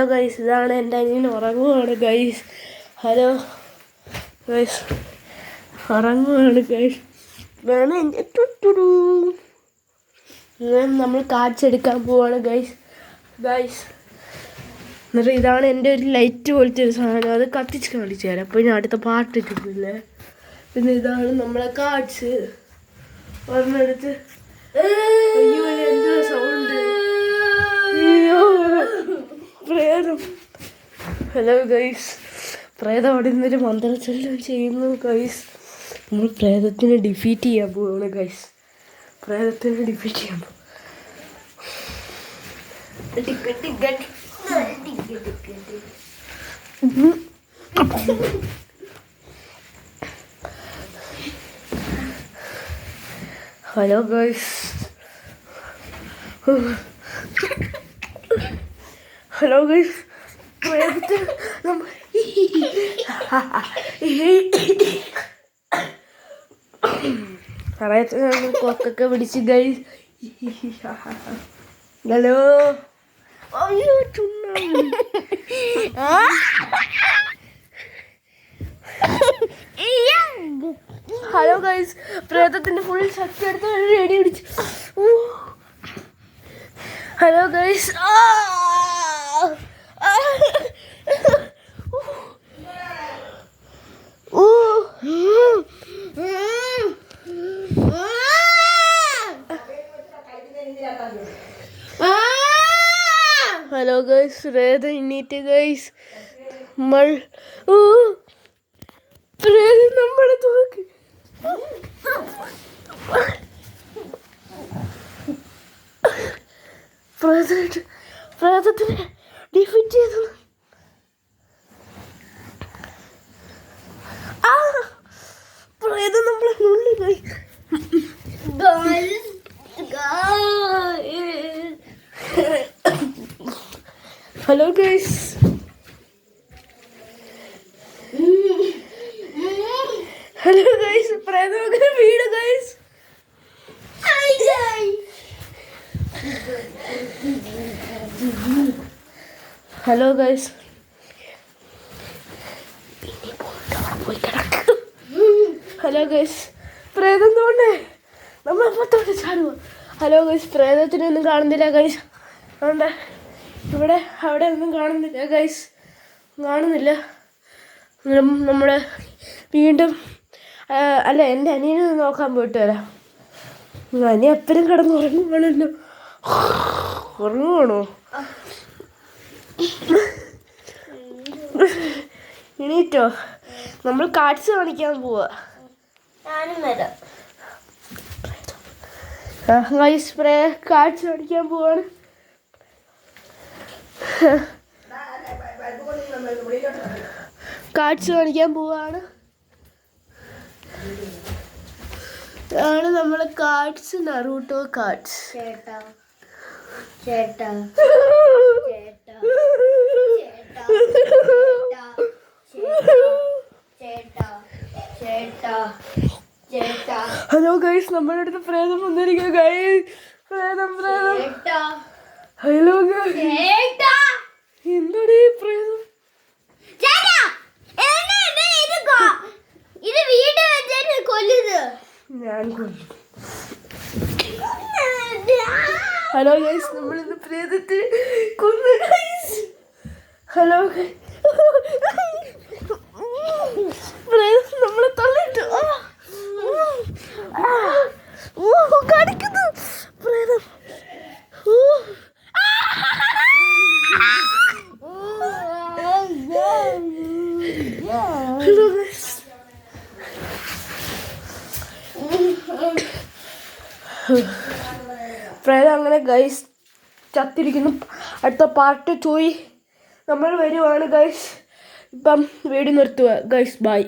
Guys, ഇതാണ് എൻ്റെ അനിയൻ ഉറങ്ങുവാണ് ഗൈസ്. ഹലോ ഗൈസ്, ഉറങ്ങുവാണ് ഗൈസ്. വേണം എൻ്റെ ടുട്ടുടു. നമ്മൾ കാച്ചെടുക്കാൻ പോവാണ് ഗൈസ്. എന്നിട്ട് ഇതാണ് എൻ്റെ ഒരു ലൈറ്റ് പോലത്തെ ഒരു സാധനം, അത് കത്തിച്ച് കാണിച്ചു തരാം. അപ്പോൾ ഞാൻ അടുത്ത പാട്ട് ഇട്ടിട്ടില്ലേ. പിന്നെ ഇതാണ് നമ്മളെ കാച്ച് ഒരെണ്ണെടുത്ത്. അയ്യോ എന്താ സൗണ്ട്, അയ്യോ പ്രേതം. ഹലോ ഗൈസ്, പ്രേതം അവിടെ നിന്നൊരു മന്ത്രച്ചൊല്ലം ചെയ്യുന്നു ഗൈസ്. നമ്മൾ പ്രേതത്തിനെ ഡിഫീറ്റ് ചെയ്യാൻ പോവാണ് ഗൈസ്. പ്രേതത്തിനെ ഡിഫീറ്റ് ചെയ്യാൻ പോകും. ഹലോ ഗൈസ്, ഹലോ ഗൈസ്, പ്രേതത്തിൽ പ്രേതത്തിൽ കൊക്കൊക്കെ പിടിച്ച് ഗൈസ്. ഹലോ, അയ്യോ ചുമ്മാ. ഹലോ ഗൈസ്, പ്രേതത്തിന്റെ ഫുൾ ശക്തി എടുത്ത് റെഡി പിടിച്ചു. ഹലോ ഗൈസ്, ഹലോ ഗൈസ്, പ്രേതം എണ്ണീറ്റ് ഗൈസ്. നമ്മൾ പ്രേതം നമ്മളെ തോക്ക്. പ്രേതത്തിനെ ഡിഫീറ്റ് ചെയ്തു. പ്രേതം നമ്മളെ നുള്ളി പോയി. ഹലോ ഗൈസ്, ഹലോ ഗൈസ്, പ്രേതം അങ്ങനെ വീട് guys. Hello guys, hello guys, പ്രേതം തോണ്ടേ നമ്മളെപ്പോത്തോട്ട് ചാടുക. ഹലോ ഗൈസ്, പ്രേതത്തിനൊന്നും കാണുന്നില്ല ഗൈസ്. അതുകൊണ്ട് ഇവിടെ അവിടെ ഒന്നും കാണുന്നില്ല ഗൈസ്, കാണുന്നില്ല. നമ്മൾ വീണ്ടും അല്ല, എൻ്റെ അനിയനെ നോക്കാൻ പോയിട്ട് വരാം. അനിയൻ എപ്പോഴും കിടന്ന് ഉറങ്ങുവാണല്ലോ. ഉറങ്ങുവാണോ? എണീറ്റോ? നമ്മൾ കാഴ്ച കാണിക്കാൻ പോവാ. ഗൈസ്, കാഴ്ച കാണിക്കാൻ പോവാണ്. കാഴ്ച കാണിക്കാൻ പോവാണ്. ഇതാണ് നമ്മളെ cards, Naruto cards. Hello guys, നമ്മുടെ അടുത്ത് പ്രേതം വന്നിരിക്കുക ഗൈസ്. പ്രേതം. ഹലോ ഗൈസ്, എന്താടി പ്രേതം? ഞാൻ കൊല്ലും. ഹലോ ഗൈസ്, നമ്മളിന്ന് പ്രേതത്തെ കൊന്നു ഗൈസ്. ഹലോ പ്രേതം നമ്മളെ തള്ളിട്ടു. കടിക്കുന്നു പ്രേതം. ഹലോ ഗൈസ്, പ്രേതം അങ്ങനെ ഗൈസ് ചത്തിരിക്കുന്നു. അടുത്ത പാർട്ട് 2 നമ്മൾ വരുവാണ് ഗൈസ്. ഇപ്പം വീഡിയോ നിർത്തുക ഗൈസ്. ബൈ.